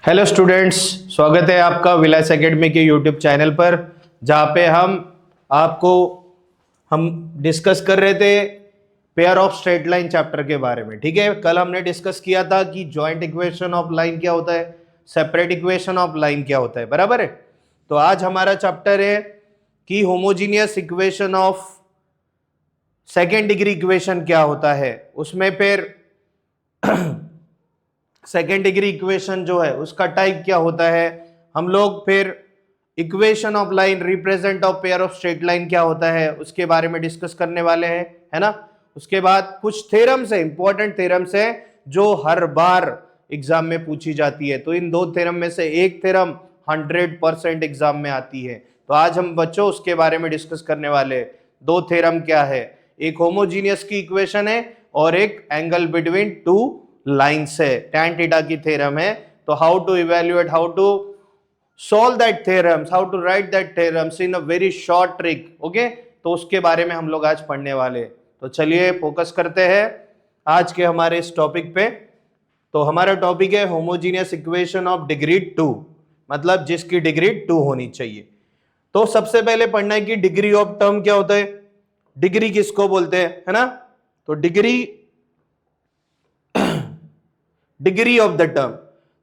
Hello students, स्वागत है आपका विलास एकेडमी के यूट्यूब चैनल पर, जहाँ पे हम डिस्कस कर रहे थे pair of straight line chapter के बारे में। ठीक है, कल हमने डिस्कस किया था कि जॉइंट इक्वेशन ऑफ लाइन क्या होता है, सेपरेट इक्वेशन ऑफ लाइन क्या होता है, बराबर है। तो आज हमारा चैप्टर है कि homogeneous equation of second degree equation क्या होता है। उसमें फिर सेकेंड डिग्री इक्वेशन जो है उसका टाइप क्या होता है, हम लोग फिर equation of line represent of pair of straight line क्या होता है उसके बारे में डिस्कस करने वाले हैं, है ना। उसके बाद कुछ थ्योरम्स है, इंपॉर्टेंट थ्योरम्स है जो हर बार एग्जाम में पूछी जाती है। तो इन दो थ्योरम में से एक थ्योरम 100% एग्जाम में आती है। तो आज हम बच्चों उसके बारे में डिस्कस करने वाले हैं। दो थ्योरम क्या है, एक होमोजीनियस की इक्वेशन है और एक एंगल बिटवीन टू लाइन्स है, tan थीटा की थ्योरम है। तो how to evaluate, how to solve that theorems, how to write that theorems in a very short trick, okay? तो उसके बारे में हम लोग आज पढ़ने वाले। तो चलिए फोकस करते हैं आज के हमारे इस टॉपिक पे। तो हमारा टॉपिक है होमोजीनियस इक्वेशन ऑफ डिग्री 2, मतलब जिसकी डिग्री 2 होनी चाहिए। तो सबसे पहले पढ़ना है कि डिग्री ऑफ टर्म क्या होता है, डिग्री किसको बोलते हैं, है ना। तो degree of the term,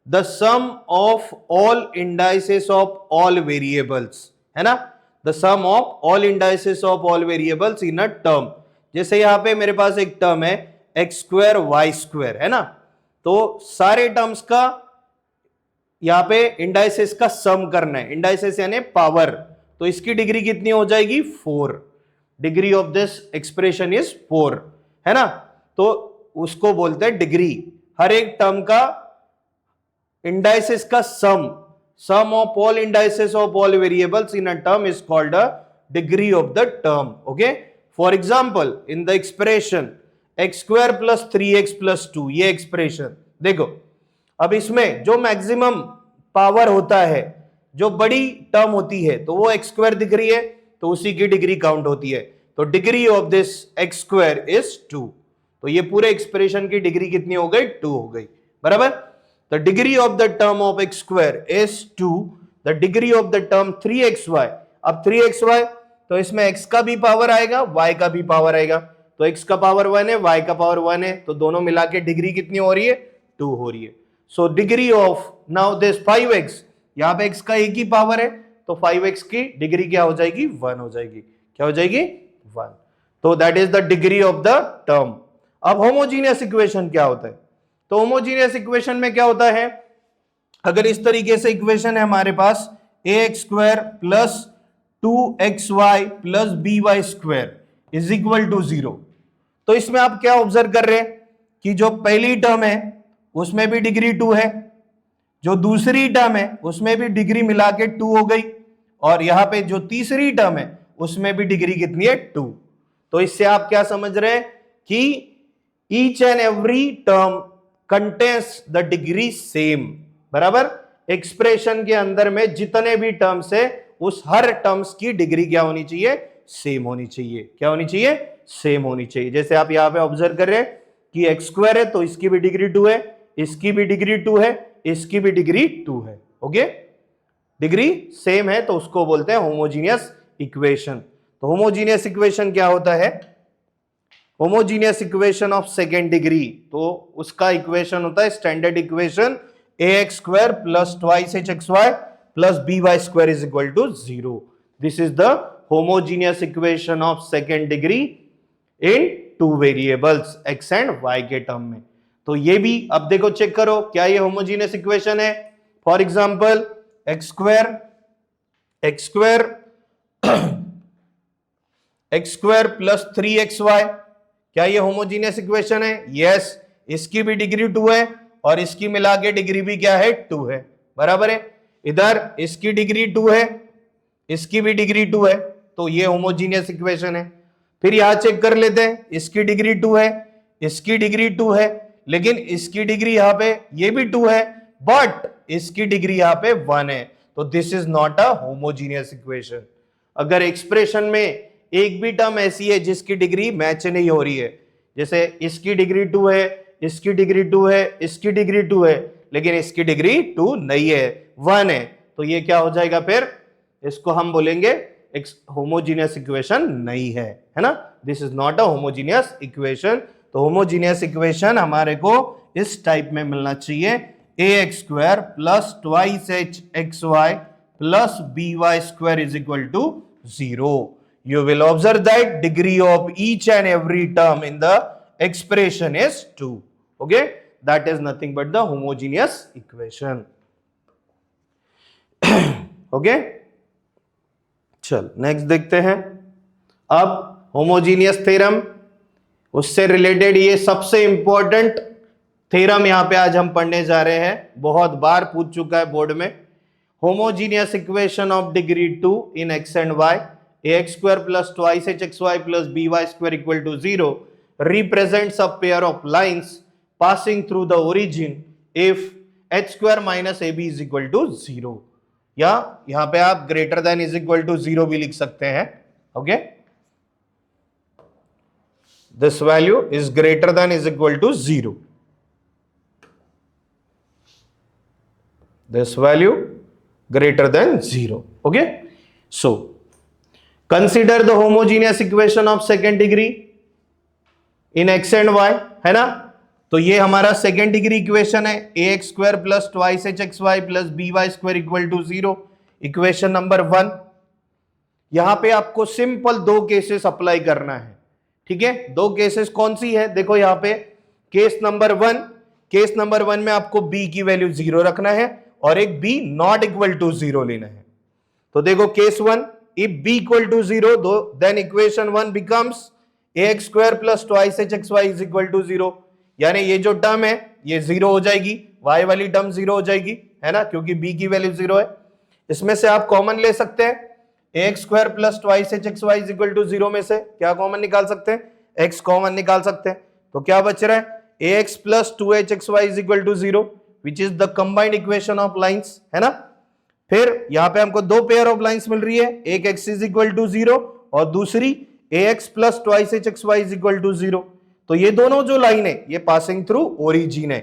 the sum of all indices of all variables, है ना, the sum of all indices of all variables in a term। जैसे यहां पे मेरे पास एक टर्म है x स्क्वायर वाई स्क्वायर, है ना। तो सारे टर्म्स का यहां पे इंडाइसेस का सम करना है, इंडाइसेस यानी पावर। तो इसकी डिग्री कितनी हो जाएगी, 4। Degree of this expression is 4, है ना। तो उसको बोलते हैं डिग्री। हर एक टर्म का indices का sum of all indices of all variables in a term is called a degree of the term, okay। For example, in the expression x square plus 3x plus 2, ये expression देखो, अब इसमें जो maximum power होता है, जो बड़ी term होती है, तो वो x स्क्वायर दिख रही है, तो उसी की डिग्री काउंट होती है। तो degree of this x square is 2। तो ये पूरे एक्सप्रेशन की डिग्री कितनी हो गई, 2 हो गई, बराबर। The degree of the term of x square is 2. The degree of the term 3xy, अब 3xy तो इसमें x का भी पावर आएगा, y का भी पावर आएगा। तो x का पावर 1 है, y का पावर 1 है, तो दोनों मिला के डिग्री कितनी हो रही है, 2 हो रही है। So degree of now this 5x, यहाँ पे x का एक ही पावर है, तो 5x की डिग्री क्या हो जाएगी, 1 हो जाएगी। क्या हो जाएगी, 1। तो that is the degree of the term. अब होमोजीनियस इक्वेशन क्या होता है, तो होमोजीनियस इक्वेशन में क्या होता है, अगर इस तरीके से इक्वेशन है हमारे पास ax square plus 2xy plus by square is equal to 0, तो इसमें आप क्या ऑब्जर्व कर रहे हैं कि जो पहली टर्म है उसमें भी डिग्री 2 है, जो दूसरी टर्म है उसमें भी डिग्री मिला के 2 हो गई, और यहां पे जो तीसरी टर्म है उसमें भी डिग्री कितनी है, 2। तो इससे आप क्या समझ रहे हैं कि each and every term contains the degree same, बराबर। एक्सप्रेशन के अंदर में जितने भी टर्म्स है उस हर टर्म्स की डिग्री क्या होनी चाहिए, सेम होनी चाहिए। क्या होनी चाहिए, सेम होनी चाहिए। जैसे आप यहां पे ऑब्जर्व कर रहे हैं कि x स्क्वायर है तो इसकी भी डिग्री 2 है, इसकी भी डिग्री 2 है, इसकी भी डिग्री 2 है, ओके। डिग्री सेम है तो उसको बोलते हैं होमोजीनियस इक्वेशन। तो होमोजीनियस इक्वेशन क्या होता है, homogeneous equation of second degree, तो उसका इक्वेशन होता है standard equation ax square plus twice hxy plus by square is equal to 0। This is the homogeneous equation of second degree in 2 variables x and y के term में। तो ये भी अब देखो, चेक करो क्या ये होमोजीनियस इक्वेशन है। For example x square plus 3xy, क्या ये होमोजीनियस इक्वेशन है, यस। इसकी भी डिग्री 2 है और इसकी मिला के डिग्री भी क्या है, 2 है, बराबर है। इधर इसकी डिग्री 2 है, इसकी भी डिग्री 2 है, तो ये होमोजीनियस इक्वेशन है। फिर यहां चेक कर लेते हैं, इसकी डिग्री 2 है, इसकी डिग्री 2 है, लेकिन इसकी डिग्री यहां पे ये भी 2 है, बट इसकी डिग्री यहां पे 1 है, तो this is not a homogeneous equation. अगर एक्सप्रेशन में एक भी टर्म ऐसी है जिसकी डिग्री मैच नहीं हो रही है, जैसे इसकी डिग्री 2 है, इसकी डिग्री 2 है, इसकी डिग्री 2 है, लेकिन इसकी डिग्री 2 नहीं है, 1 है, तो ये क्या हो जाएगा फिर, इसको हम बोलेंगे एक होमोजीनियस इक्वेशन नहीं है, है ना। This is not a homogeneous equation. तो होमोजीनियस इक्वेशन हमारे को इस टाइप में मिलना चाहिए, ax square plus twice h x y plus b y square is equal to 0. You will observe that degree of each and every term in the expression is 2. Okay, that is nothing but the homogeneous equation. Okay, चल next देखते हैं। अब homogeneous theorem, उससे related ये सबसे important theorem यहां पे आज हम पढ़ने जा रहे हैं, बहुत बार पूछ चुका है बोर्ड में। Homogeneous equation of degree 2 in x and y, ax square plus twice hxy plus by square equal to 0 represents a pair of lines passing through the origin if h square minus ab is equal to 0, या यहां पे आप greater than is equal to 0 भी लिख सकते हैं। Okay, this value is greater than is equal to 0, this value greater than 0. Okay, so consider the homogeneous equation of second degree in x and y, है ना। तो ये हमारा second degree equation है, ax square plus twice h x y plus b y square equal to 0, equation number 1। यहां पे आपको simple दो केसेस अप्लाई करना है, ठीक है। दो केसेस कौन सी है, देखो यहां पे केस नंबर 1, केस नंबर 1 में आपको b की वैल्यू 0 रखना है और एक b नॉट इक्वल टू 0 लेना है। तो देखो case 1, if b equal to 0, then equation 1 becomes ax square plus twice hxy is equal to 0, यानी ये जो टर्म है ये 0 हो जाएगी, y वाली टर्म 0 हो जाएगी, है ना, क्योंकि b की वैल्यू 0 है। इसमें से आप कॉमन ले सकते हैं, ax square plus twice hxy is equal to 0 में से क्या कॉमन निकाल सकते हैं, x कॉमन निकाल सकते हैं। तो क्या बच रहा है, ax plus 2hxy is equal to 0 which is the combined equation of lines, है ना। फिर यहां पे हमको दो पेयर ऑफ लाइंस मिल रही है, एक x इज इक्वल टू 0 और दूसरी ax plus twice hxy is equal to 0। तो ये दोनों जो लाइन है ये पासिंग थ्रू ओरिजिन है,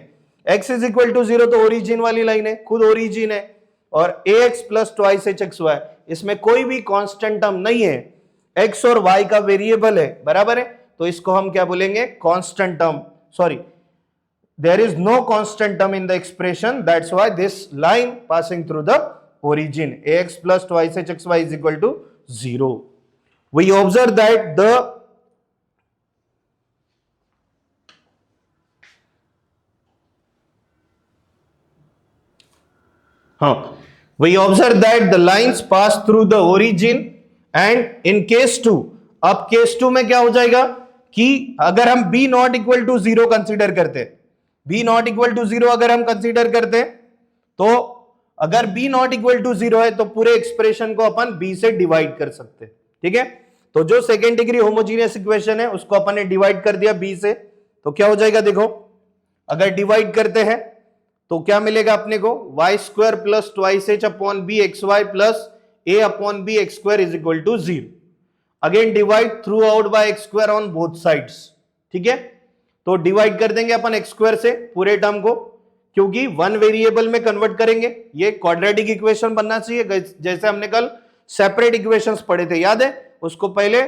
x इज इक्वल टू 0 तो ओरिजिन वाली लाइन है, खुद ओरिजिन है, और ax प्लस ट्वाइस hxy इसमें कोई भी कांस्टेंट टर्म नहीं है, x और y का वेरिएबल है, बराबर है। तो इसको हम क्या बोलेंगे, constant term, sorry, there is no constant term in the expression, that's why this line passing through the origin ax plus twice hxy is equal to 0. We observe that the we observe that the lines pass through the origin and in case 2, अब case 2 में क्या हो जाएगा कि अगर हम b not equal to 0 consider करते हैं, b नॉट इक्वल टू 0 अगर हम कंसीडर करते हैं, तो अगर b नॉट इक्वल टू 0 है तो पूरे एक्सप्रेशन को अपन b से डिवाइड कर सकते हैं, ठीक है। तो जो सेकेंड डिग्री होमोजीनियस इक्वेशन है उसको अपन ने डिवाइड कर दिया b से, तो क्या हो जाएगा, देखो अगर डिवाइड करते हैं तो क्या मिलेगा अपने को, y square plus twice h upon b x y plus a upon b x square is equal to 0। Again divide throughout by x square on both sides, ठीक है। तो डिवाइड कर देंगे अपन एक्स स्क्वायर से पूरे term को, क्योंकि one variable में कन्वर्ट करेंगे, ये क्वाड्रेटिक इक्वेशन बनना चाहिए, जैसे हमने कल सेपरेट इक्वेशंस पढ़े थे, याद है, उसको पहले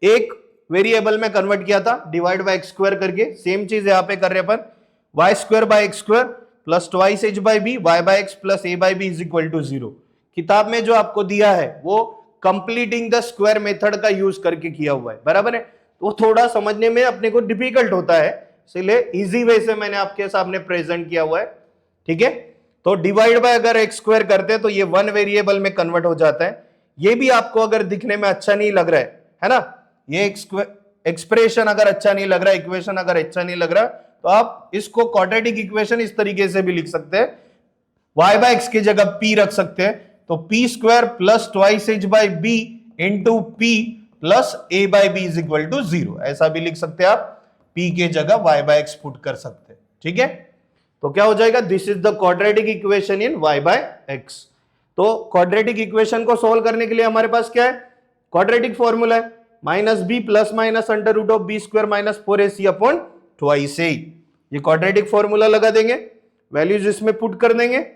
एक वेरिएबल में कन्वर्ट किया था डिवाइड बाय एक्स स्क्वायर करके। सेम चीज यहां पे कर रहे अपन, y square by x square plus twice h by b y by x plus a by b is equal to 0। किताब में जो आपको दिया है वो कंप्लीटिंग द स्क्वायर मेथड का यूज करके किया हुआ है, बराबर है। तो थोड़ा समझने में अपने को डिफिकल्ट होता है, इसलिए इजी वे से मैंने आपके सामने प्रेजेंट किया हुआ है, ठीक है। तो डिवाइड बाय अगर एक्स स्क्वायर करते हैं तो ये वन वेरिएबल में कन्वर्ट हो जाता है। ये भी आपको अगर दिखने में अच्छा नहीं लग रहा है ना, ये एक्सप्रेशन अगर अच्छा नहीं लग रहा है, इक्वेशन अगर अच्छा नहीं लग रहा, तो आप इसको क्वाड्रेटिक इक्वेशन इस तरीके से भी लिख सकते हैं, y बाय एक्स की जगह p रख सकते हैं, तो p square plus twice h by b into p plus a by b is equal to 0, ऐसा भी लिख सकते हैं आप, p के जगह y बाय एक्स पुट कर सकते हैं, ठीक है। तो क्या हो जाएगा, this is the quadratic equation in y by x. तो क्वाड्रेटिक इक्वेशन को सोल्व करने के लिए हमारे पास क्या है, क्वाड्रेटिक फॉर्मूला है, minus b plus minus under root of b square minus 4ac upon twice a. ये क्वाड्रेटिक फॉर्मूला लगा देंगे, वैल्यूज इसमें पुट कर देंगे,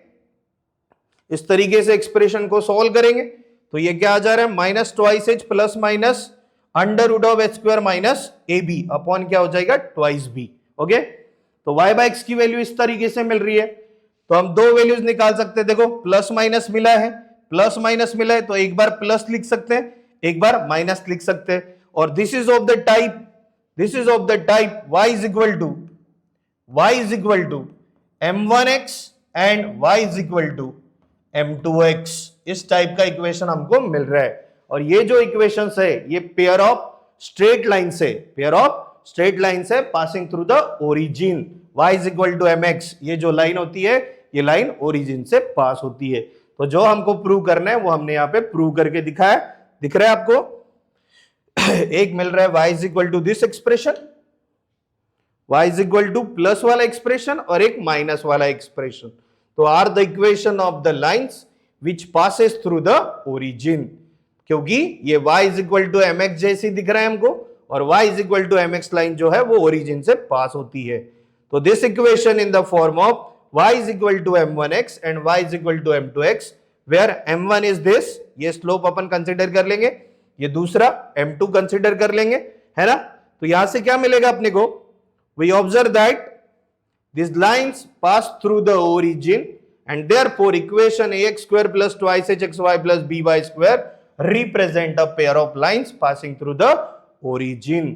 इस तरीके से एक्सप्रेशन को सॉल्व करेंगे तो ये क्या आ जा रहा है, minus twice h plus minus under root of h square minus a b upon क्या हो जाएगा, ट्वाइस बी। ओके, तो y बाय एक्स की वैल्यू इस तरीके से मिल रही है, तो हम दो वैल्यूज निकाल सकते हैं। देखो प्लस माइनस मिला है, प्लस माइनस मिला है तो एक बार प्लस लिख सकते हैं, एक बार माइनस लिख सकते हैं। और this is of the type y is equal to m1x and y is equal to m2x। इस टाइप का इक्वेशन हमको मिल रहा है। और ये जो इक्वेशंस है ये पेयर ऑफ स्ट्रेट लाइन से passing through the origin, y is equal to mx। ये जो लाइन होती है ये लाइन ओरिजिन से पास होती है। तो जो हमको प्रूव करना है वो हमने यहाँ पे प्रूव करके दिखाया, दिख रहा है आपको। एक मिल रहा है y is equal to this expression, y is equal to plus वाला एक्सप्रेशन और एक माइनस वाला एक्सप्रेशन। तो are the equation of the lines which passes through the origin, क्योंकि ये y is equal to mx जैसी दिख रहा है हमको और y is equal to mx line जो है वो ओरिजिन से पास होती है। तो this equation in the form of y is equal to m1x and y is equal to m2x, where m1 is this, ये स्लोप अपन कंसिडर कर लेंगे, ये दूसरा m2 कंसिडर कर लेंगे, है ना। तो यहां से क्या मिलेगा अपने को, we observe that these lines pass through the origin and therefore equation ax square plus twice hxy plus by square represent a pair of lines passing through the origin।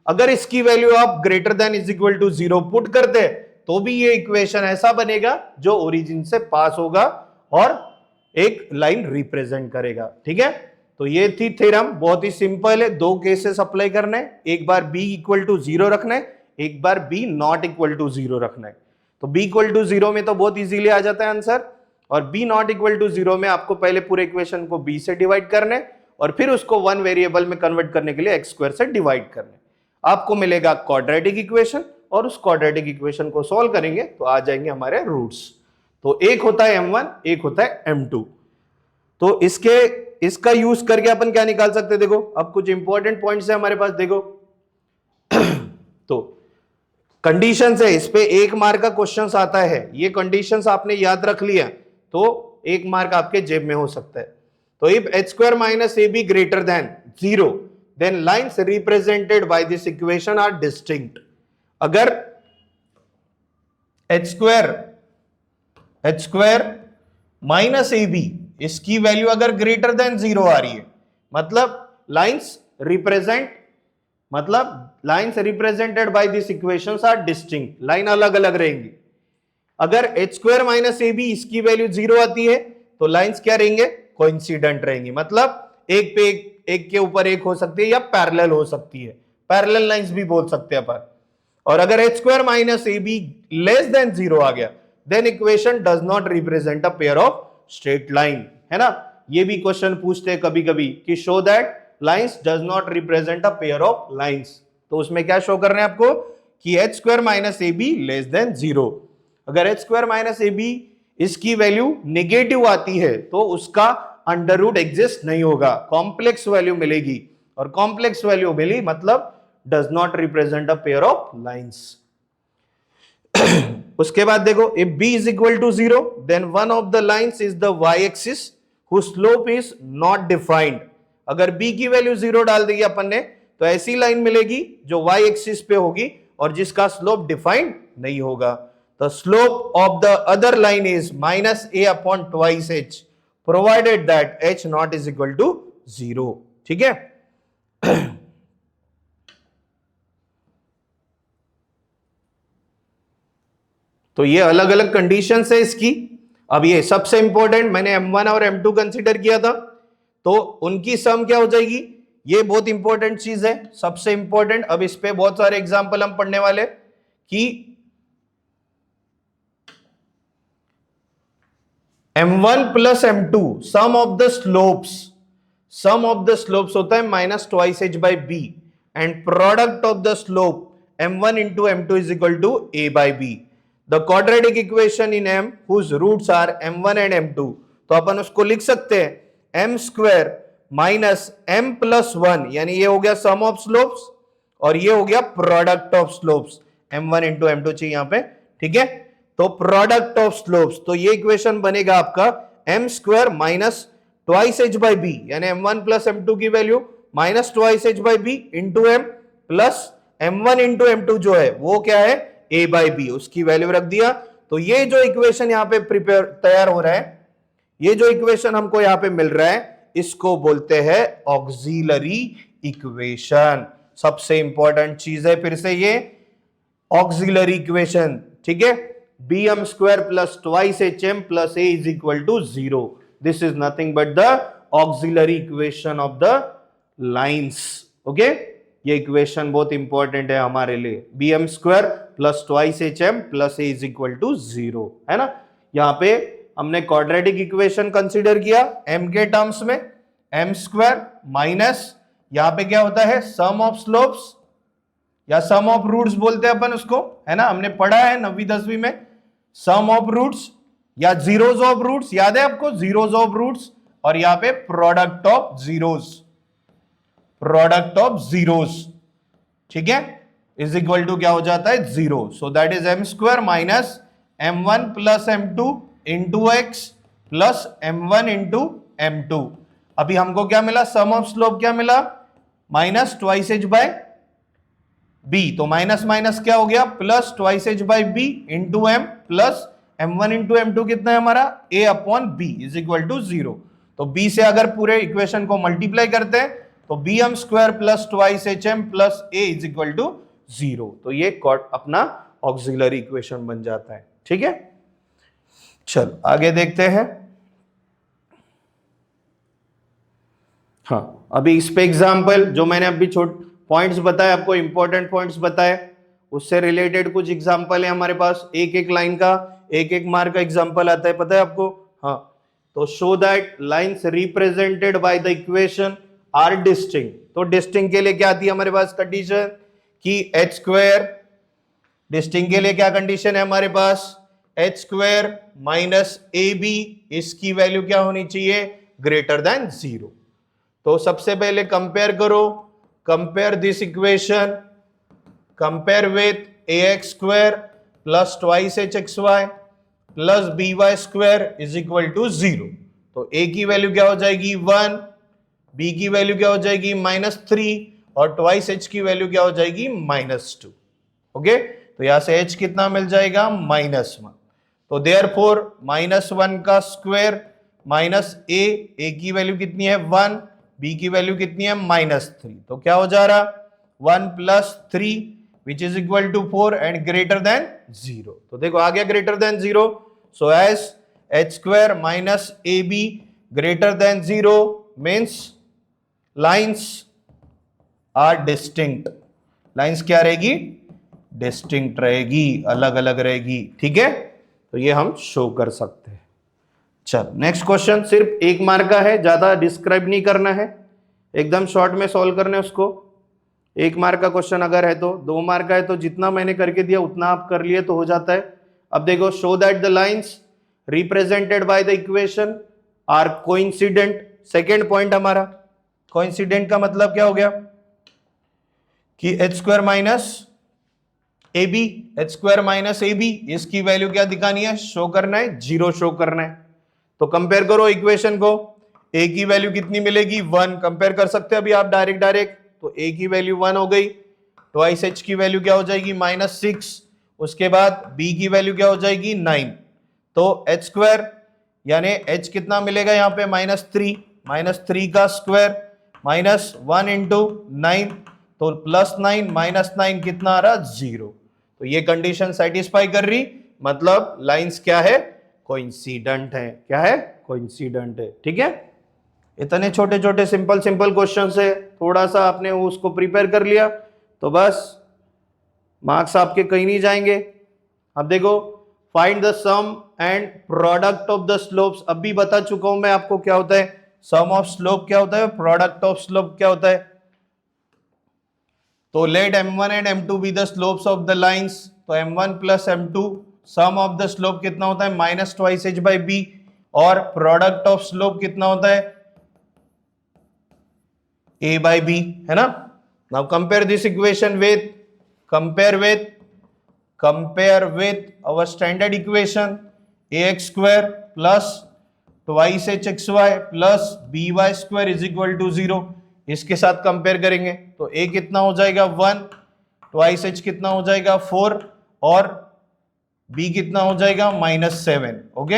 अगर इसकी वैल्यू आप greater than is equal to 0 put कर दे तो भी ये equation ऐसा बनेगा जो ओरिजिन से पास होगा और एक लाइन रिप्रेजेंट करेगा। ठीक है, तो ये थी थ्योरम, बहुत ही सिंपल है। दो केसेस अप्लाई करना है, एक बार b इक्वल टू 0 रखना है, एक बार b नॉट इक्वल टू 0 रखना है। तो b इक्वल टू 0 में तो बहुत इजीली आ जाता है आंसर, और b नॉट इक्वल टू 0 में आपको पहले पूरे इक्वेशन को b से डिवाइड करना है और फिर उसको वन वेरिएबल में कन्वर्ट करने के लिए x स्क्वायर से डिवाइड करना है। आपको मिलेगा क्वाड्रेटिक इक्वेशन और उस क्वाड्रेटिक इक्वेशन को सॉल्व करेंगे तो आ जाएंगे हमारे रूट्स। तो एक होता है m1, एक होता है m2। तो इसका यूज करके अपन क्या निकाल सकते हैं, देखो अब कुछ इंपॉर्टेंट पॉइंट्स है हमारे पास। देखो तो कंडीशंस है, इस पे 1 मार्क का क्वेश्चन आता है, ये कंडीशंस आपने याद रख लिया तो 1 मार्क आपके जेब में हो सकता है। तो if h square minus a b greater than 0 then lines represented by this equation are distinct. अगर h square minus a b इसकी वैल्यू अगर ग्रेटर देन 0 आ रही है, मतलब lines represented by this equations are distinct, line अलग अलग रहेंगी। अगर h square minus a b इसकी वैल्यू 0 आती है तो लाइंस क्या रहेंगे, कोइंसिडेंट रहेंगी, मतलब एक पे एक के ऊपर एक हो सकती है या पैरेलल हो सकती है, पैरेलल लाइंस भी बोल सकते हैं अपन। और अगर h square minus a b less than 0 आ गया then equation does not represent a pair of straight line, है ना। ये भी क्वेश्चन पूछते हैं कभी कभी कि show that lines does not represent a pair of lines. तो उसमें क्या शो कर रहे हैं आपको कि h square minus a b less than 0। अगर h square minus a b इसकी वैल्यू नेगेटिव आती है तो उसका अंडर रूट एग्जिस्ट नहीं होगा, कॉम्प्लेक्स वैल्यू मिलेगी, और कॉम्प्लेक्स वैल्यू मिली मतलब does not represent a pair of lines. उसके बाद देखो if b is equal to 0 then one of the lines is the y-axis whose slope is not defined। अगर b की वैल्यू 0 डाल देगी अपन ने तो ऐसी लाइन मिलेगी जो y-axis पे होगी और जिसका स्लोप डिफाइंड नहीं होगा। The slope of the other line is minus a upon twice h provided that h not is equal to 0। ठीक है, तो ये अलग अलग कंडीशंस है इसकी। अब ये सबसे इंपॉर्टेंट, मैंने m1 और m2 कंसीडर किया था तो उनकी सम क्या हो जाएगी, ये बहुत इंपॉर्टेंट चीज है, सबसे इंपॉर्टेंट। अब इस पे बहुत सारे एग्जांपल हम पढ़ने वाले कि m1 plus m2 sum of the slopes होता है minus twice h by b and product of the slope m1 into m2 is equal to a by b. The quadratic equation in m whose roots are m1 and m2, तो अपन उसको लिख सकते हैं m square minus m plus 1, यानी ये हो गया सम of slopes और ये हो गया product of slopes m1 into m2 चाहिए यहाँ पे। ठीक है, तो प्रोडक्ट ऑफ स्लोप्स, तो ये इक्वेशन बनेगा आपका m square minus twice h by b, यानी m1 प्लस m2 की value minus twice h by b into m plus m1 into m2 जो है वो क्या है a बाई बी, उसकी वैल्यू रख दिया। तो ये जो इक्वेशन यहां पे प्रिपेयर तैयार हो रहा है, ये जो इक्वेशन हमको यहां पे मिल रहा है, इसको बोलते हैं ऑक्सिलरी इक्वेशन। सबसे इंपॉर्टेंट चीज है फिर से ये ऑक्सिलरी इक्वेशन, ठीक है। B m square plus twice h m plus a is equal to 0, this is nothing but the auxiliary equation of the lines, okay. ये इक्वेशन बहुत इंपॉर्टेंट है हमारे लिए, b m square plus twice h m plus a is equal to 0, है ना। यहां पे हमने क्वाड्रेटिक इक्वेशन कंसीडर किया एम के टर्म्स में, एम स्क्वायर माइनस यहां पे क्या होता है सम ऑफ स्लोप्स या सम ऑफ रूट्स बोलते हैं अपन उसको, है ना, हमने पढ़ा है 9वीं 10वीं में, सम ऑफ रूट्स या जीरोस ऑफ रूट्स, याद है आपको जीरोस ऑफ रूट्स, और यहां पे product of zeros, product of zeros, ठीक है, इज इक्वल टू क्या हो जाता है 0। So that is m square minus m1 plus m2 into x plus m1 into m2। अभी हमको क्या मिला, सम ऑफ स्लोप क्या मिला, minus twice h by b, तो माइनस माइनस क्या हो गया plus twice h by b into m plus m1 into m2 कितना है हमारा a upon b is equal to 0। तो b से अगर पूरे इक्वेशन को मल्टीप्लाई करते हैं तो b m square plus twice h m plus a is equal to 0, तो ये अपना ऑक्सिलरी इक्वेशन बन जाता है, ठीक है। चल आगे देखते हैं। हाँ, अभी इस पे एग्जांपल जो मैंने अभी पॉइंट्स बताए आपको, इंपॉर्टेंट पॉइंट्स बताए, उससे रिलेटेड कुछ एग्जांपल है हमारे पास, एक एक लाइन का एक एक मार्क का एग्जांपल आता है, पता है आपको। हाँ, तो show that lines represented by the equation are distinct, तो डिस्टिंक्ट के लिए क्या आती है हमारे पास कंडीशन कि एच स्क्वायर, डिस्टिंक्ट के लिए क्या कंडीशन है हमारे पास, h square minus a b, इसकी वैल्यू क्या होनी चाहिए ग्रेटर देन 0। तो सबसे पहले कंपेयर करो, compare this equation, compare with ax square plus twice h x y plus b y square is equal to 0। तो a की वैल्यू क्या हो जाएगी 1, b की वैल्यू क्या हो जाएगी -3 और ट्वाइस h की वैल्यू क्या हो जाएगी -2, ओके। तो यहां से h कितना मिल जाएगा -1, तो देयरफॉर -1 का स्क्वायर माइनस a की वैल्यू कितनी है 1, b की वैल्यू कितनी है -3, तो क्या हो जा रहा 1 plus 3 which is equal to 4 and greater than 0। तो देखो आ गया greater than 0, so as h square minus a b greater than 0 means lines are distinct, lines क्या रहेगी डिस्टिंक्ट रहेगी, अलग अलग रहेगी, ठीक है। तो ये हम शो कर सकते हैं। चल नेक्स्ट क्वेश्चन, सिर्फ 1 मार्क का है, ज्यादा डिस्क्राइब नहीं करना है, एकदम शॉर्ट में सॉल्व करना है उसको। 1 मार्क का क्वेश्चन अगर है तो, 2 मार्क का है तो जितना मैंने करके दिया उतना आप कर लिए तो हो जाता है। अब देखो, show that the lines represented by the equation are coincident. Second point हमारा कोइंसिडेंट का मतलब क्या हो गया कि h square minus a b, h square minus a b, इसकी वैल्यू क्या दिखानी है, शो करना है 0 शो करना है। तो कंपेयर करो इक्वेशन को, a की वैल्यू कितनी मिलेगी 1, कंपेयर कर सकते हैं अभी आप डायरेक्ट, तो a की वैल्यू 1 हो गई, ट्वाइस h की वैल्यू क्या हो जाएगी -6, उसके बाद b की वैल्यू क्या हो जाएगी 9, तो h स्क्वायर यानी h कितना मिलेगा यहाँ पे -3 का स्क्वायर -1 इंटू 9, तो +9 -9 कितना आ रहा 0। तो ये कंडीशन सेटिस्फाई कर रही, मतलब लाइंस क्या है कोइंसिडेंट है, क्या है कोइंसिडेंट है, ठीक है। इतने छोटे छोटे सिंपल क्वेश्चन से थोड़ा सा आपने उसको प्रिपेयर कर लिया तो बस मार्क्स आपके कहीं नहीं जाएंगे। अब देखो, find the sum and product of the slopes, अभी बता चुका हूं मैं आपको क्या होता है सम ऑफ स्लोप, क्या होता है प्रोडक्ट ऑफ स्लोप क्या होता है। तो let m1 and m2 be the slopes of the lines, तो m1 plus m2 sum of the slope कितना होता है minus twice h by b, और प्रोडक्ट ऑफ स्लोप कितना होता है a बाई बी, है ना। Now compare this equation with compare with our standard equation ax square plus twice hxy plus by square is equal to 0, इसके साथ compare करेंगे तो a कितना हो जाएगा 1, ट्वाइस h कितना हो जाएगा 4 और b कितना हो जाएगा -7। ओके,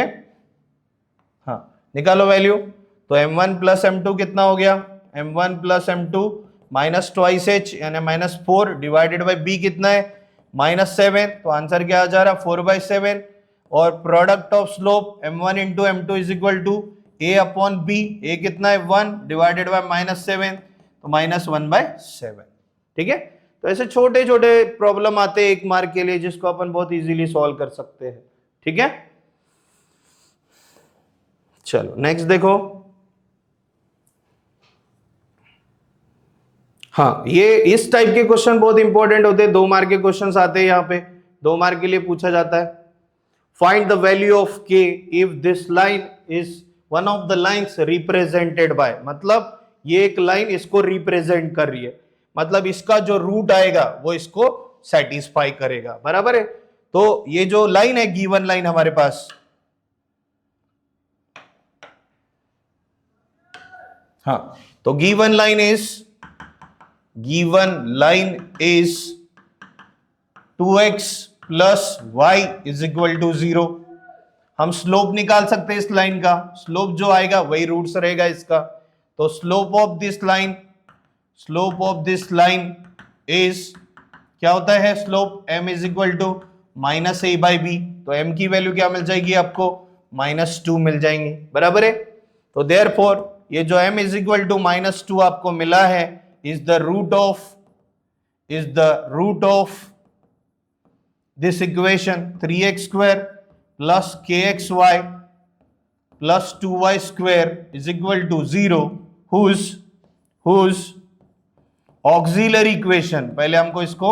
हाँ निकालो वैल्यू। तो m1 प्लस m2 कितना हो गया, m1 plus m2 minus twice h यानी -4 डिवाइडेड बाई b कितना है -7, तो आंसर क्या आ जा रहा 4/7 और product of slope m1 into m2 is equal to a upon b, a कितना है 1 डिवाइडेड बाई -7 तो -1/7। ठीक है, तो ऐसे छोटे छोटे प्रॉब्लम आते हैं 1 मार्क के लिए जिसको अपन बहुत इजीली सॉल्व कर सकते हैं। ठीक है, चलो नेक्स्ट देखो। हाँ, ये इस टाइप के क्वेश्चन बहुत इंपॉर्टेंट होते हैं, 2 मार्क के क्वेश्चन आते हैं यहाँ पे, 2 मार्क के लिए पूछा जाता है। Find the value of k if this line is one of the lines represented bye, मतलब ये एक लाइन इसको रिप्रेजेंट कर रही है, मतलब इसका जो रूट आएगा वो इसको सेटिस्फाई करेगा, बराबर है। तो ये जो लाइन है गिवन लाइन हमारे पास, हाँ तो given line is 2x plus y is equal to 0। हम स्लोप निकाल सकते हैं इस लाइन का, स्लोप जो आएगा वही रूट्स रहेगा इसका। तो slope of this line is क्या होता है, slope m is equal to -a/b, तो m की वैल्यू क्या मिल जाएगी आपको -2 मिल जाएंगे, बराबर है। तो देयरफॉर ये जो m इज इक्वल टू -2 आपको मिला है is the root of this equation 3x square plus kxy plus 2y square is equal to 0 whose auxiliary equation, पहले हमको इसको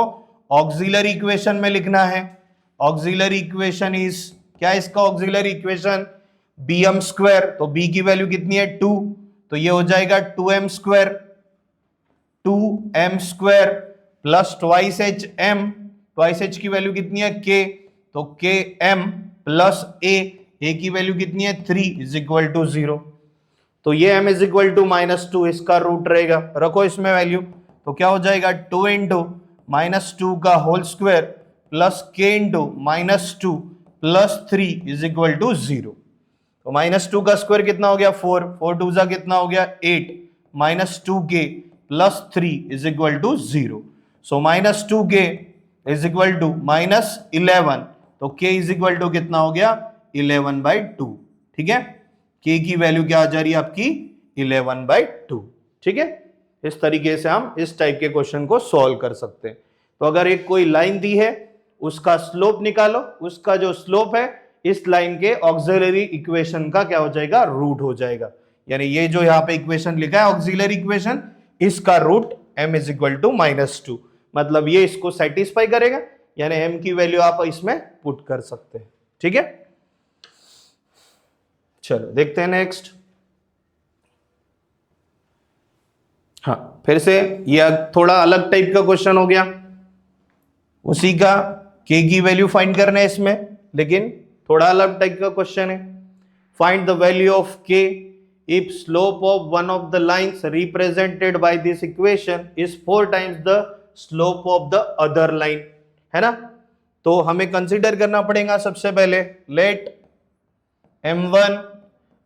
ऑक्सिलरी इक्वेशन में लिखना है। ऑक्सिलरी इक्वेशन इज क्या है इसका ऑक्सिलरी इक्वेशन bm स्क्वायर, तो b की वैल्यू कितनी है 2, तो ये हो जाएगा 2m square plus twice h की वैल्यू कितनी है k, तो km प्लस a की वैल्यू कितनी है 3 इज इक्वल टू 0। तो ये m इज इक्वल टू -2 इसका रूट रहेगा, रखो इसमें वैल्यू, तो क्या हो जाएगा 2 इंटू -2 का whole square plus k into -2 plus 3 is equal to 0। तो -2 का स्क्वायर कितना हो गया 4, 4 2 जा कितना हो गया 8, -2k plus 3 is equal to 0। So -2k is equal to -11, तो k इज इक्वल टू कितना हो गया 11/2। ठीक है, k की वैल्यू क्या आ जा रही है आपकी 11/2। ठीक है, इस तरीके से हम इस टाइप के क्वेश्चन को सॉल्व कर सकते हैं। तो अगर एक कोई लाइन दी है उसका स्लोप निकालो, उसका जो स्लोप है इस लाइन के ऑक्सिलरी इक्वेशन का क्या हो जाएगा रूट हो जाएगा, यानी ये जो यहाँ पे इक्वेशन लिखा है ऑक्सिलरी इक्वेशन, इसका root m is equal to -2, मतलब ये इसको सेटिस्फाई करेगा, यानी m की वैल्यू आप इसमें पुट कर सकते हैं। ठीक है, चलो देखते हैं नेक्स्ट। हाँ, फिर से ये थोड़ा अलग टाइप का क्वेश्चन हो गया, उसी का k की वैल्यू फाइंड करना है इसमें, लेकिन थोड़ा अलग टाइप का क्वेश्चन है। Find the value of k if slope of one of the lines represented by this equation is 4 times the slope of the other line, है ना। तो हमें कंसीडर करना पड़ेगा सबसे पहले, let m1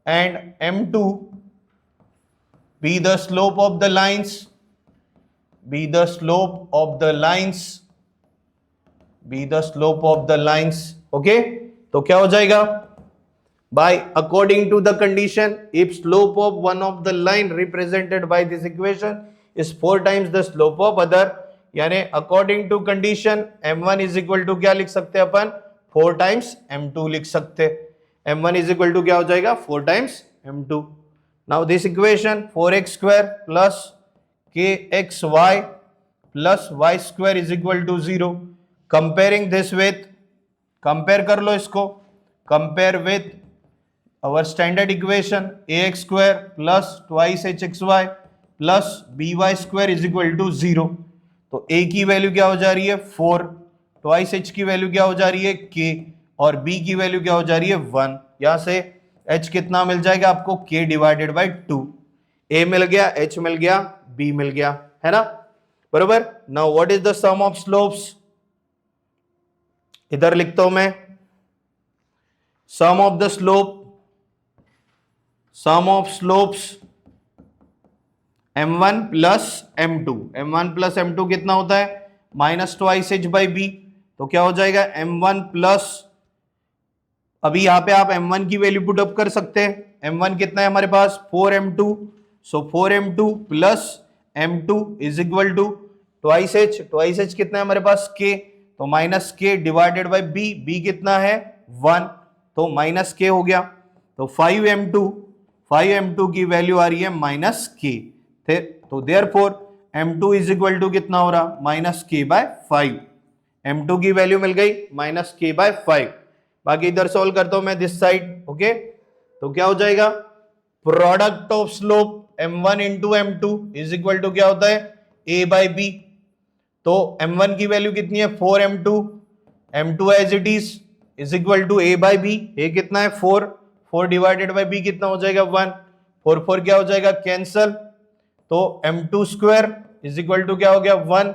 and m2 be the slope of the lines, okay। तो क्या हो जाएगा, by according to the condition if slope of one of the line represented by this equation is 4 times the slope of other, यानी according to condition m1 is equal to क्या लिख सकते हैं अपन 4 times m2 लिख सकते, m1 is equal to क्या हो जाएगा 4 times m2। now this equation 4x square plus kxy plus y square is equal to 0, comparing this with, compare कर लो इसको, compare with our standard equation ax square plus twice hxy plus by square is equal to 0। तो a की value क्या हो जा रही है 4, twice H की वैल्यू क्या हो जा रही है के, और बी की वैल्यू क्या हो जा रही है 1। यहां से एच कितना मिल जाएगा आपको के डिवाइडेड बाई 2। ए मिल गया, एच मिल गया, बी मिल गया, है ना, बरोबर। Now what is the sum of slopes, इधर लिखता हूं मैं, sum of the slope, sum of slopes m1 plus m2, m1 plus m2 कितना होता है minus twice h by b, तो क्या हो जाएगा m1 प्लस, अभी यहां पे आप m1 की वैल्यू पुट अप कर सकते हैं, m1 कितना है हमारे पास 4m2, so 4m2 plus m2 is equal to twice h, twice h कितना है हमारे पास k, तो minus k divided by b, b कितना है 1, तो माइनस k हो गया, तो 5m2 की वैल्यू आ रही है माइनस k, तो therefore m2 is equal to कितना हो रहा माइनस k बाय 5, m2 की वैल्यू मिल गई माइनस k बाय 5। बाकी इधर सॉल्व करता हूं मैं दिस साइड, ओके, तो क्या हो जाएगा product of slope m1 into m2 is equal to क्या होता है a बाई b, तो m1 की वैल्यू कितनी है 4m2, m2 as it is equal to a by b, a कितना है 4, 4 डिवाइडेड बाई b कितना हो जाएगा 1, 4 4 क्या हो जाएगा कैंसल, तो m2 square is equal to क्या हो गया 1,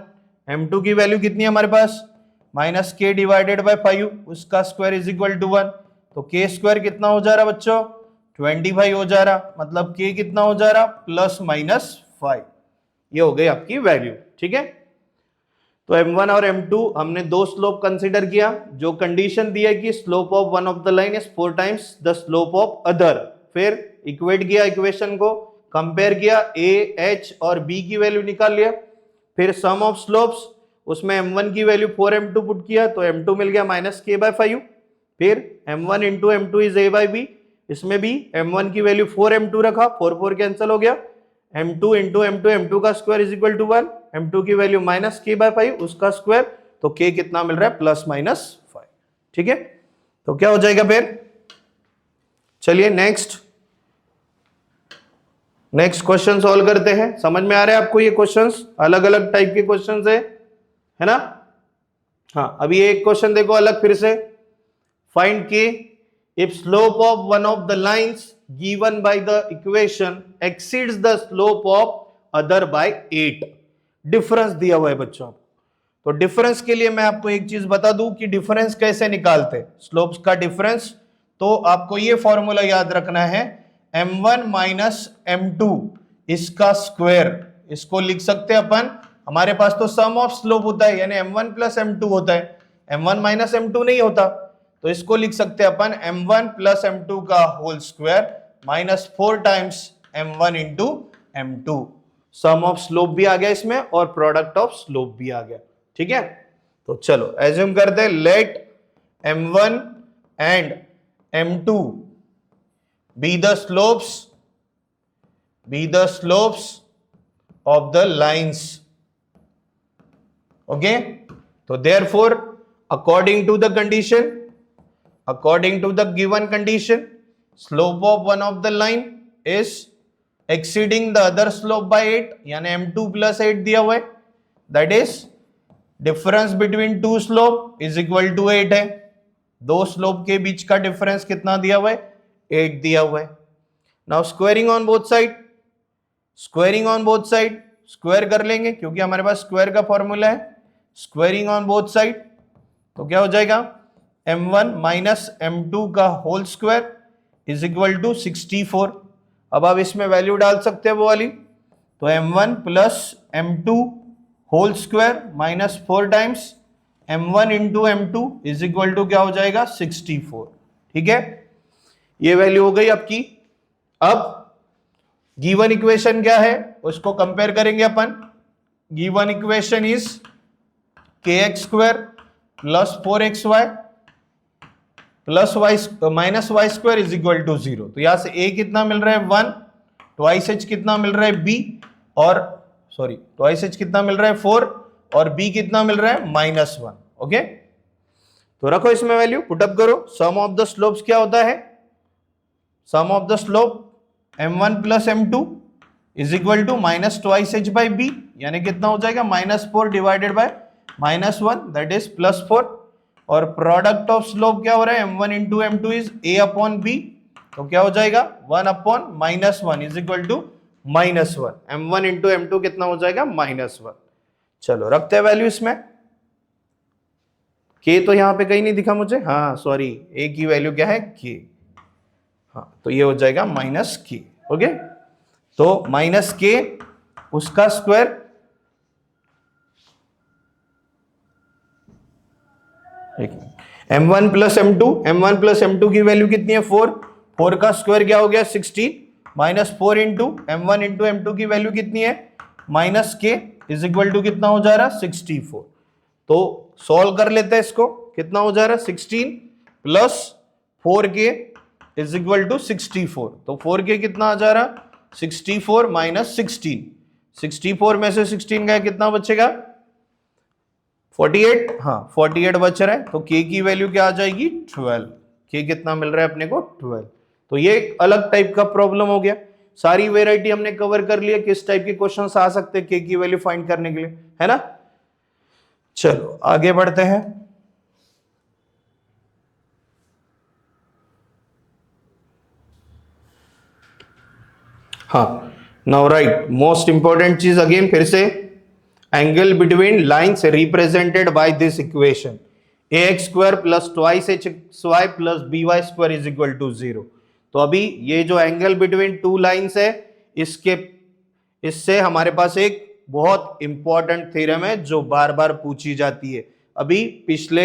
m2 की वैल्यू कितनी है हमारे पास माइनस k डिवाइडेड बाय 5, उसका स्क्वायर इज इक्वल टू 1, तो k स्क्वायर कितना हो जा रहा बच्चों 25 हो जा रहा, मतलब k कितना हो जा रहा प्लस माइनस 5, ये हो गई आपकी वैल्यू, ठीक है। तो m1 और m2 हमने दो स्लोप कंसीडर किया, जो कंडीशन दी है कि slope of one of the line is 4 times the slope of other, फिर इक्वेट किया इक्वेशन को, कंपेयर किया a, h और b की वैल्यू निकाल लिया, फिर सम ऑफ स्लोप्स, उसमें m1 की वैल्यू 4m2 पुट किया तो m2 मिल गया माइनस k बाय 5, फिर m1 into m2 is a by b, इसमें भी m1 की वैल्यू 4m2 रखा, 4 4 कैंसिल हो गया, m2 इंटू m2, m2 का square is equal to 1, m2 की वैल्यू माइनस k बाय 5, उसका स्क्वायर, तो k कितना मिल रहा है प्लस माइनस 5, ठीक है। तो क्या हो जाएगा फिर, चलिए नेक्स्ट क्वेश्चन सॉल्व करते हैं। समझ में आ रहा है आपको ये क्वेश्चंस, अलग अलग टाइप के क्वेश्चंस है ना। हाँ, अभी एक क्वेश्चन देखो अलग फिर से, फाइंड के if slope of one of the lines given by the equation exceeds the slope of other by 8, difference दिया हुआ है बच्चों। तो डिफरेंस के लिए मैं आपको एक चीज बता दूं कि डिफरेंस कैसे निकालते, स्लोप्स का डिफरेंस, तो आपको ये फॉर्मूला याद रखना है m1 माइनस m2 इसका स्क्वायर, इसको लिख सकते हैं अपन, हमारे पास तो सम ऑफ स्लोप होता है यानी m1 प्लस m2 होता है, m1 माइनस m2 नहीं होता, तो इसको लिख सकते हैं अपन m1 प्लस m2 का whole square minus 4 times m1 into m2, sum of slope भी आ गया इसमें और प्रोडक्ट ऑफ स्लोप भी आ गया, ठीक है। तो चलो एज्यूम करते हैं, let m1 and m2 be the slopes of the lines, okay, so therefore according to the given condition slope of one of the line is exceeding the other slope by 8, यानी m2 plus 8 दिया हुआ है, that is difference between two slope is equal to 8 है, दो slope के बीच का difference कितना दिया हुआ है 8 दिया हुआ है। Now squaring on both side, square कर लेंगे क्योंकि हमारे पास स्क्वायर का फॉर्मूला है, स्क्वायरिंग ऑन बोथ साइड, तो क्या हो जाएगा m1 माइनस m2 का whole square is equal to 64, अब आप इसमें वैल्यू डाल सकते हैं वो वाली, तो m1 plus m2 whole square minus 4 times m1 into m2 is equal to क्या हो जाएगा 64, ठीक है, ये वैल्यू हो गई आपकी। अब गिवन इक्वेशन क्या है उसको कंपेयर करेंगे अपन, given equation is kx square plus 4xy plus minus y square is equal to 0, तो यहां से a कितना मिल रहा है 1, ट्वाइस h कितना मिल रहा है b, और ट्वाइस h कितना मिल रहा है 4 और b कितना मिल रहा है -1, ओके। तो रखो इसमें वैल्यू, पुटअप करो, सम ऑफ द स्लोप्स क्या होता है, sum of the slope m1 plus m2 is equal to minus twice h by b, यानी कितना हो जाएगा -4 डिवाइडेड बाय -1 दैट इज +4 और प्रोडक्ट ऑफ स्लोप क्या हो रहा है m1 into m2 is a upon b, तो क्या हो जाएगा 1 upon -1 is equal to -1, m1 into m2 कितना हो जाएगा -1। चलो रखते हैं वैल्यू इसमें, k तो यहां पे कहीं नहीं दिखा मुझे, हाँ सॉरी a की वैल्यू क्या है k, हाँ तो ये हो जाएगा -k। ओके तो -k उसका स्क्वायर m1 प्लस m2 की वैल्यू कितनी है 4, 4 का स्क्वायर क्या हो गया 16 -4 इंटू m1 इंटू m2 की वैल्यू कितनी है -k इज इक्वल टू कितना हो जा रहा 64। तो सॉल्व कर लेते हैं इसको, कितना हो जा रहा 16 plus 4k is equal to 64, तो 4k कितना आ जा रहा 64 माइनस 16, 64 में से 16 गया कितना बचेगा 48, हाँ 48 बच रहा है, तो k की वैल्यू क्या आ जाएगी 12, k कितना मिल रहा है अपने को 12। तो ये एक अलग टाइप का प्रॉब्लम हो गया, सारी वेराइटी हमने कवर कर लिया, किस टाइप के क्वेश्चंस आ सकते हैं k की वैल्यू फाइंड करने के लिए, है ना। चलो आगे बढ़ते हैं। हाँ नाउ राइट, मोस्ट इंपॉर्टेंट चीज अगेन फिर से, angle between lines represented by this equation ax square plus twice hxy plus by square is equal to 0। तो अभी ये जो एंगल बिटवीन टू लाइन्स है इससे हमारे पास एक बहुत इंपॉर्टेंट थ्योरम है जो बार बार पूछी जाती है, अभी पिछले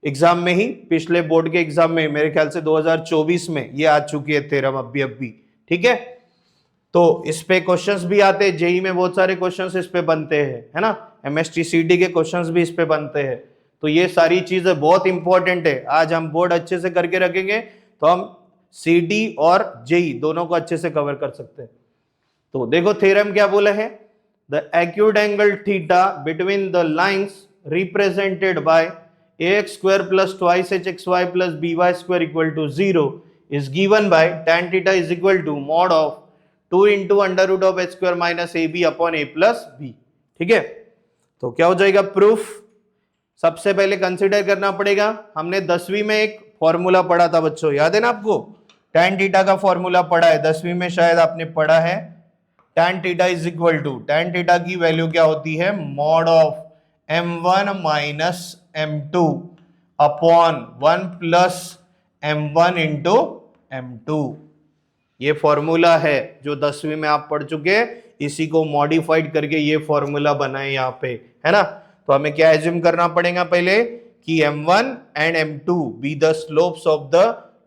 एग्जाम में ही, पिछले बोर्ड के एग्जाम में मेरे ख्याल से 2024 में ये आ चुकी है थ्योरम अभी, ठीक है। तो इस पे क्वेश्चंस भी आते हैं, जेई में बहुत सारे क्वेश्चंस इस पे बनते हैं, है ना, एमएसटीसीटी के क्वेश्चंस भी इस पे बनते हैं। तो ये सारी चीजें बहुत इंपॉर्टेंट है, आज हम बोर्ड अच्छे से करके रखेंगे तो हम सीटी और जेई दोनों को अच्छे से कवर कर सकते हैं। तो देखो थ्योरम क्या बोला है, the acute angle theta between the lines represented by ax square plus twice hxy plus by square equal to 0 is given by tan theta is equal to mod of 2 into under root of h square minus a b upon a plus b, ठीक है। तो क्या हो जाएगा proof, सबसे पहले consider करना पड़ेगा, हमने 10वीं में एक फॉर्मूला पढ़ा था बच्चों, याद है ना आपको, tan थीटा का फॉर्मूला पढ़ा है 10वीं में, शायद आपने पढ़ा है, tan theta is equal to, tan theta की वैल्यू क्या होती है mod of m1 minus m2 upon 1 plus m1 into m2। ये फॉर्मूला है जो 10वीं में आप पढ़ चुके हैं, इसी को मॉडिफाइड करके ये फॉर्मूला बनाए यहाँ पे, है ना। तो हमें क्या एज्यूम करना पड़ेगा पहले कि m1 and m2 be the slopes of the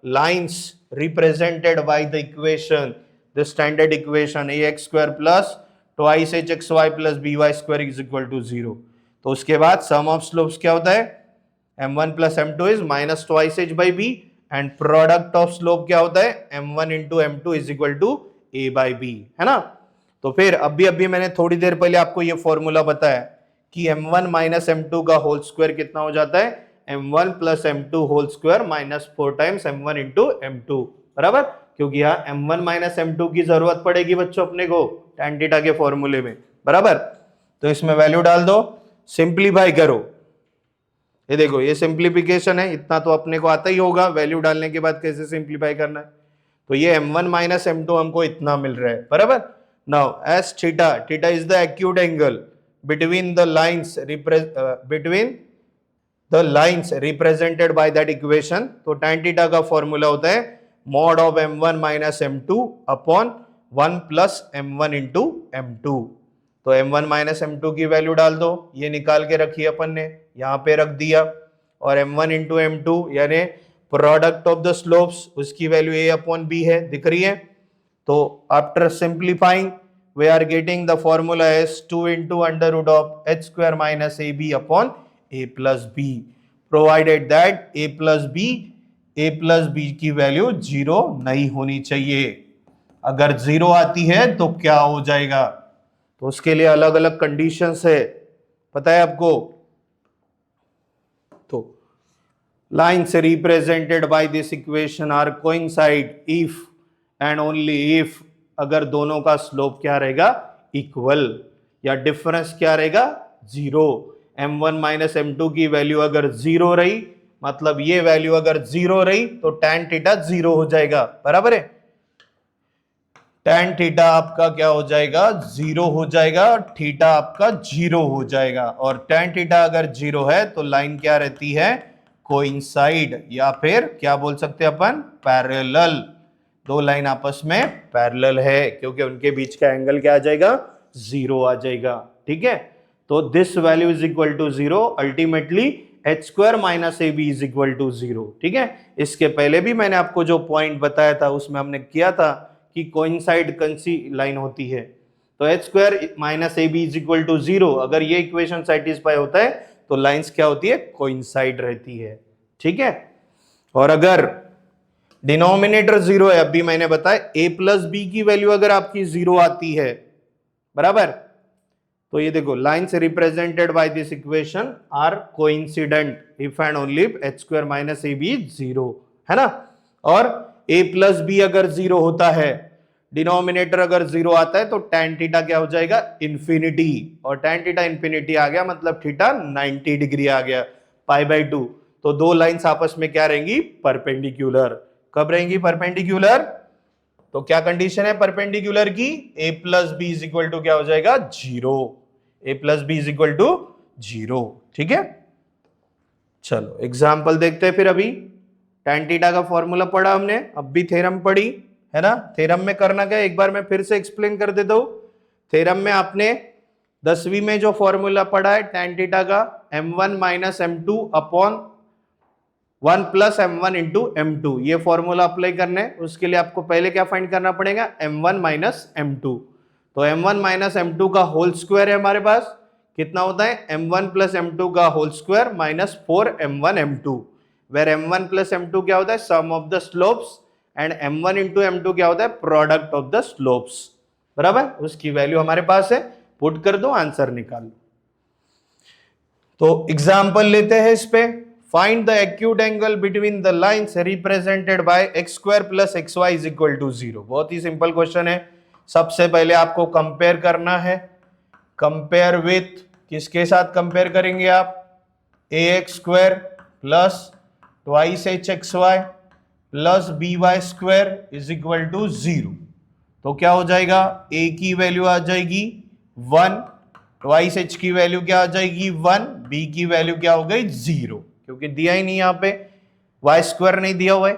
lines represented by the equation, the standard equation ax square plus twice hxy plus by square is equal to 0। तो उसके बाद सम ऑफ स्लोप्स क्या होता है m1 plus m2 is minus twice h by b and product of slope क्या होता है m1 into m2 is equal to a by b, है ना। तो फिर अभी मैंने थोड़ी देर पहले आपको ये फॉर्मूला बताया कि m1 माइनस m2 का होल स्क्वायर कितना हो जाता है m1 plus m2 whole square minus 4 times m1 into m2, बराबर, क्योंकि यहाँ m1 माइनस m2 की जरूरत पड़ेगी बच्चों अपने को tan थीटा के फॉर्मूले में, बराबर। तो इसमें वैल्यू डाल दो, सिंप्लीफाई करो, ये देखो ये सिंप्लीफिकेशन है, इतना तो अपने को आता ही होगा, वैल्यू डालने के बाद कैसे सिंप्लीफाई करना है। तो ये m1 माइनस m2 हमको इतना मिल रहा है, बराबर। Now S theta is the acute angle between the lines represented by that equation. तो tan थीटा का फॉर्मूला होता है mod of m1 minus m2 upon 1 plus m1 into m2। तो m1 माइनस m2 की वैल्यू डाल दो, ये निकाल के रखी अपन ने, यहाँ पे रख दिया, और m1 इंटू m2 यानी प्रोडक्ट ऑफ द स्लोप्स उसकी वैल्यू a अपॉन b है, दिख रही है। तो after simplifying we are getting the formula as 2 into under root of h square minus a b upon a plus b, provided that a plus b की value 0 नहीं होनी चाहिए। अगर 0 आती है तो क्या हो जाएगा, तो उसके लिए अलग अलग कंडीशंस है, पता है आपको। तो lines represented by this equation are coincide if and only if, अगर दोनों का स्लोप क्या रहेगा इक्वल या डिफरेंस क्या रहेगा 0, m1 माइनस m2 की वैल्यू अगर जीरो रही, मतलब ये वैल्यू अगर जीरो रही तो tan थीटा जीरो हो जाएगा, बराबर है। tan थीटा आपका क्या हो जाएगा, जीरो हो जाएगा, थीटा आपका जीरो हो जाएगा। और tan थीटा अगर जीरो है तो लाइन क्या रहती है, कोइंसाइड, या फिर क्या बोल सकते हैं अपन, पैरेलल। दो लाइन आपस में पैरेलल है क्योंकि उनके बीच का एंगल क्या आ जाएगा, जीरो आ जाएगा, ठीक है। तो this value is equal to zero, ultimately h square minus a b is equal to zero, ठीक है। इसके पहले भी मैंने आपको जो पॉइंट बताया था उसमें हमने किया था कि कोइंसाइड कंसी लाइन होती है, तो h square minus a b is equal to zero, अगर ये इक्वेशन सेटिस्फाई होता है तो लाइंस क्या होती है, कोइंसाइड रहती है, ठीक है। और अगर डिनोमिनेटर जीरो है, अभी मैंने बताया a प्लस बी की वैल्यू अगर आपकी जीरो आती है, बराबर, तो ये देखो lines represented by this equation are coincident if and only if h square minus a b zero, है ना। और a प्लस बी अगर जीरो होता है, डिनोमिनेटर अगर जीरो आता है तो tan थीटा क्या हो जाएगा, इंफिनिटी, और tan थीटा इंफिनिटी आ गया मतलब थीटा 90 डिग्री आ गया, पाई बाई 2। तो दो लाइंस आपस में क्या रहेंगी, परपेंडिकुलर। कब रहेंगी परपेंडिकुलर, तो क्या कंडीशन है परपेंडिकुलर की, a plus b is equal to क्या हो जाएगा, zero, a plus b is equal to zero, ठीक है। चलो एग्जाम्पल देखते हैं फिर। अभी tan थीटा का फॉर्मूला पढ़ा हमने, अब भी थ्योरम पढ़ी है ना। थ्योरम में करना क्या, एक बार मैं फिर से एक्सप्लेन कर देता हूं। थ्योरम में आपने 10वीं में जो फॉर्मूला पढ़ा है tan थीटा का, m1 minus m2 upon 1 plus m1 into m2, ये फॉर्मूला अप्लाई करना है। उसके लिए आपको पहले क्या फाइंड करना पड़ेगा, m1 माइनस m2। तो m1 माइनस m2 का होल स्क्वायर है हमारे पास, कितना होता है, m1 प्लस m2 का whole square minus 4m1 m2, where m1 plus m2 क्या होता है, sum of the slopes, and m1 into m2 क्या होता है, प्रोडक्ट ऑफ द स्लोप्स, बराबर। उसकी वैल्यू हमारे पास है, पुट कर दो, आंसर निकाल लो। तो एग्जाम्पल लेते हैं इस पे। Find the acute angle between the lines represented by x square plus xy is equal to 0। बहुत ही सिंपल क्वेश्चन है। सबसे पहले आपको कंपेयर करना है, कंपेयर विथ, किसके साथ कंपेयर करेंगे आप, ax square plus twice h x y plus b y square is equal to 0। तो क्या हो जाएगा, a की वैल्यू आ जाएगी 1, ट्वाइस h की वैल्यू क्या आ जाएगी 1, b की वैल्यू क्या हो गई 0, क्योंकि दिया ही नहीं, यहाँ पे वाई स्क्वायर नहीं दिया हुआ है।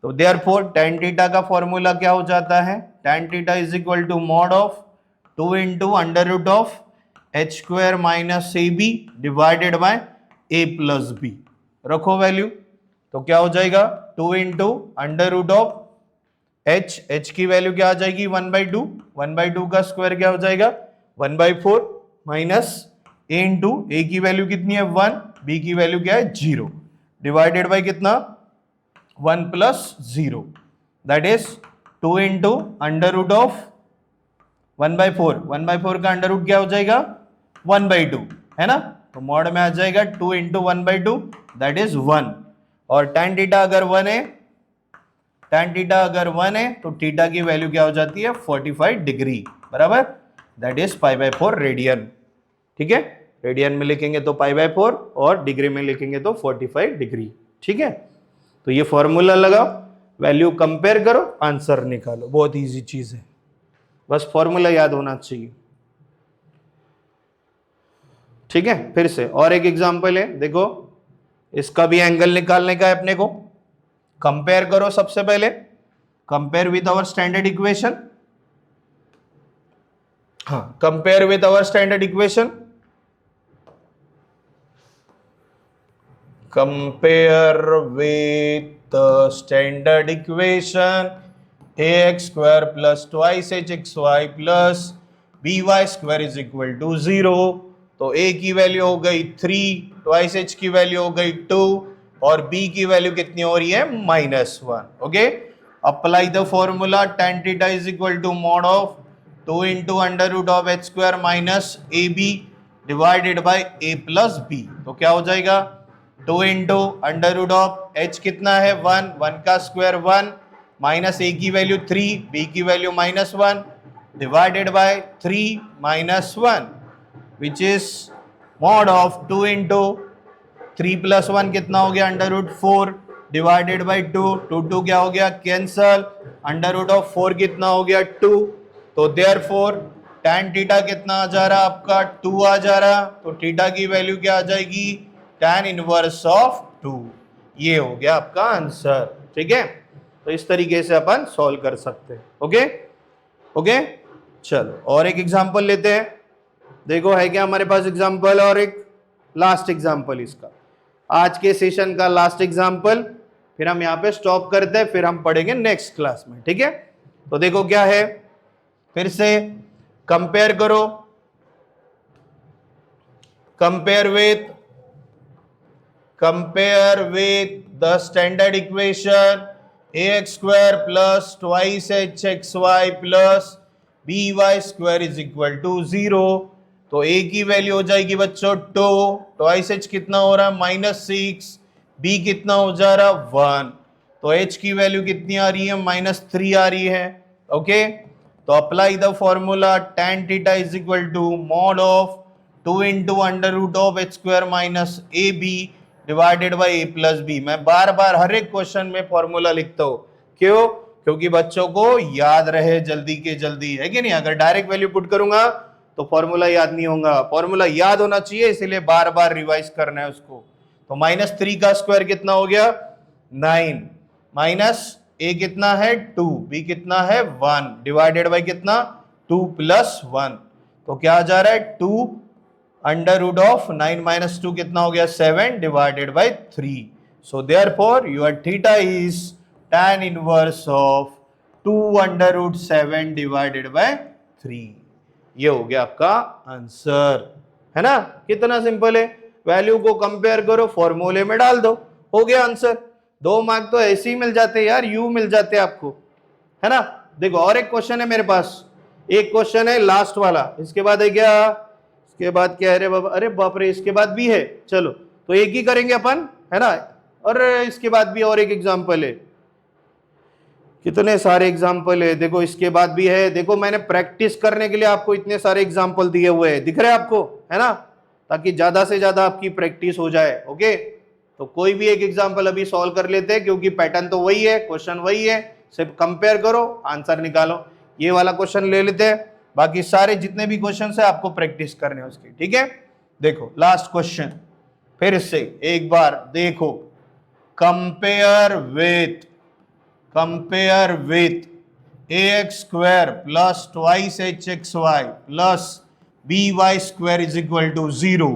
तो देयरफॉर tan थीटा का फॉर्मूला क्या हो जाता है, tan theta is equal to mod of 2 into under root of h square minus a b divided by a plus b. रखो वैल्यू, तो क्या हो जाएगा 2 into under root of h की वैल्यू क्या आ जाएगी 1/2, 1/2 का स्क्वायर क्या हो जाएगा 1/4 माइनस ए इंटू ए की वैल्यू कितनी है 1, बी की वैल्यू क्या है 0, डिवाइडेड बाय कितना 1 plus 0, that is 2 into under root of 1/4, 1/4 का अंडर रूट क्या हो जाएगा 1/2, है ना। तो मॉड में आ जाएगा 2 इंटू 1/2, दैट इज 1। और tan थीटा अगर 1 है, tan थीटा अगर 1 है तो थीटा की वैल्यू क्या हो जाती है 45 डिग्री, बराबर, दैट इज π/4 रेडियन, ठीक है। रेडियन में लिखेंगे तो π/4 और डिग्री में लिखेंगे तो 45 डिग्री, ठीक है। तो ये फॉर्मूला लगाओ, वैल्यू कंपेयर करो, आंसर निकालो, बहुत इजी चीज है, बस फॉर्मूला याद होना चाहिए, ठीक है। फिर से और एक एग्जांपल है, देखो इसका भी एंगल निकालने का है अपने को। कंपेयर करो, सबसे पहले compare with our standard equation, हाँ compare with our standard equation, compare with the standard equation ax square plus twice hxy plus by square is equal to 0। तो a की वैल्यू हो गई 3, ट्वाइस h की value हो गई 2 और b की वैल्यू कितनी हो रही है -1। Okay, apply the formula tan theta is equal to mod of 2 into under root of h square minus a b divided by a plus b. तो क्या हो जाएगा 2 into under root of h कितना है 1, 1 का स्क्वायर 1 माइनस a की value 3, b की value -1 divided by 3 -1 which is mod of 2 into 3 plus 1 कितना हो गया अंडर रूट 4 डिवाइडेड बाई 2, 2 क्या हो गया कैंसल, अंडर रूट ऑफ 4 कितना हो गया 2, तो देयरफॉर tan थीटा कितना आ जा रहा आपका 2 आ जा रहा, तो थीटा की वैल्यू क्या आ जाएगी tan इनवर्स ऑफ 2। ये हो गया आपका आंसर। ठीक है, तो इस तरीके से अपन सॉल्व कर सकते हैं। ओके ओके, चलो और एक एग्जांपल लेते हैं। देखो है क्या हमारे पास एग्जांपल, और एक लास्ट एग्जांपल इसका, आज के सेशन का लास्ट एग्जांपल, फिर हम यहाँ पे स्टॉप करते हैं, फिर हम पढ़ेंगे नेक्स्ट क्लास में। ठीक है, तो देखो क्या है, फिर से कंपेयर करो, compare with the standard equation ax square plus twice hxy plus by square is equal to 0। तो a की वैल्यू हो जाएगी बच्चों 2, twice h कितना हो रहा है -6, b कितना हो जा रहा 1, तो h की वैल्यू कितनी आ रही है -3 आ रही है। ओके, तो apply the formula tan theta is equal to mod of 2 into under root of h square minus a b divided by a plus b. मैं बार बार हर एक क्वेश्चन में फॉर्मूला लिखता हूं, क्यों? क्योंकि बच्चों को याद रहे जल्दी के जल्दी, है कि नहीं? अगर डायरेक्ट वैल्यू पुट करूंगा तो फॉर्मूला याद नहीं होगा, फॉर्मूला याद होना चाहिए, इसीलिए बार बार रिवाइज करना है उसको। तो -3 का स्क्वायर कितना हो गया 9, माइनस ए कितना है 2, बी कितना है 1 डिवाइडेड बाई कितना 2 प्लस 1, तो क्या आ जा रहा है 2 अंडर रूट ऑफ 9 माइनस 2 कितना हो गया 7 divided by 3। So therefore your theta is tan inverse of 2 under root 7 divided by 3। ये हो गया आपका आंसर, है ना? कितना सिंपल है, वैल्यू को कंपेयर करो, फॉर्मूले में डाल दो, हो गया आंसर। 2 मार्क तो ऐसे ही मिल जाते यार, यू मिल जाते आपको, है ना? देखो और एक क्वेश्चन है मेरे पास, एक क्वेश्चन है लास्ट वाला, इसके बाद है क्या, इसके बाद क्या है रे बाबा, अरे बाप रे, इसके बाद भी है, चलो तो एक ही करेंगे अपन, है ना? और इसके बाद भी और एक एग्जांपल है, कितने सारे एग्जाम्पल है, देखो इसके बाद भी है। देखो मैंने प्रैक्टिस करने के लिए आपको इतने सारे एग्जाम्पल दिए हुए हैं, दिख रहे हैं आपको, है ना? ताकि ज्यादा से ज्यादा आपकी प्रैक्टिस हो जाए। ओके, तो कोई भी एक एग्जाम्पल अभी सॉल्व कर लेते हैं, क्योंकि पैटर्न तो वही है, क्वेश्चन वही है, सिर्फ कंपेयर करो, आंसर निकालो। ये वाला क्वेश्चन ले लेते हैं, बाकी सारे जितने भी क्वेश्चन है आपको प्रैक्टिस करने उसकी। ठीक है, देखो लास्ट क्वेश्चन फिर से एक बार देखो, compare with ax square plus twice hxy plus by square is equal to 0,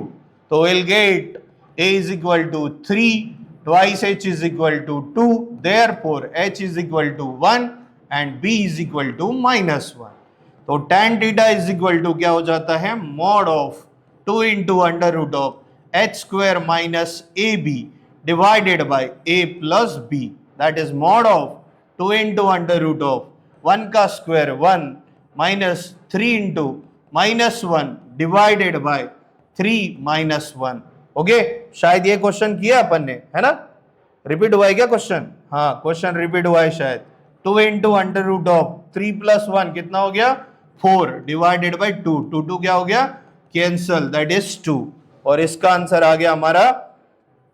तो we'll get a is equal to 3, twice h is equal to 2, therefore h is equal to 1 and b is equal to -1। तो tan theta is equal to क्या हो जाता है, mod of 2 into under root of h square minus ab divided by a plus b, that is mod of 2 into under root of 1 का square 1 minus 3 into -1 divided by 3 minus 1। Okay, शायद ये question किया अपन ने, है ना? Repeat हुआ है क्या क्वेश्चन? हाँ, क्वेश्चन रिपीट हुआ है शायद। 2 into under root of 3 plus 1 कितना हो गया 4 डिवाइडेड बाई 2, 2 क्या हो गया कैंसल, दैट इज 2, और इसका आंसर आ गया हमारा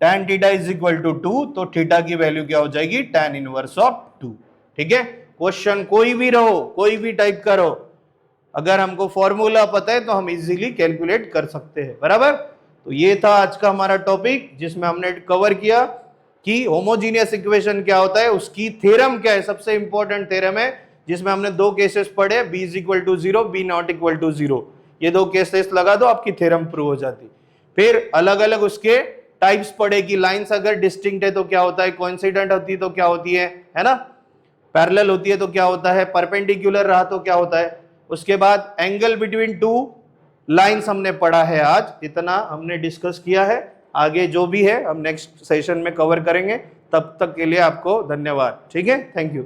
tan theta is equal to 2, तो थीटा की वैल्यू क्या हो जाएगी tan इनवर्स ऑफ 2। ठीक है, क्वेश्चन कोई भी रहो, कोई भी टाइप करो, अगर हमको फॉर्मूला पता है तो हम इजीली कैलकुलेट कर सकते हैं, बराबर? तो ये था आज का हमारा टॉपिक, जिसमें हमने कवर किया कि होमोजीनियस इक्वेशन क्या होता है, उसकी थ्योरम क्या है, सबसे इंपॉर्टेंट थ्योरम है, जिसमें हमने 2 केसेस पढ़े, b is equal to 0, b not equal to 0। ये 2 केसेस लगा दो, आपकी थ्योरम प्रूव हो जाती। फिर अलग अलग उसके टाइप्स पढ़े कि लाइंस अगर डिस्टिंक्ट है तो क्या होता है, कोइंसिडेंट होती है तो क्या होती है ना? पैरेलल होती है तो क्या होता है, परपेंडिकुलर रहा तो क्या होता है। उसके बाद एंगल बिटवीन 2 लाइंस हमने पढ़ा है, आज इतना हमने डिस्कस किया है। आगे जो भी है हम नेक्स्ट सेशन में कवर करेंगे, तब तक के लिए आपको धन्यवाद। ठीक है, थैंक यू।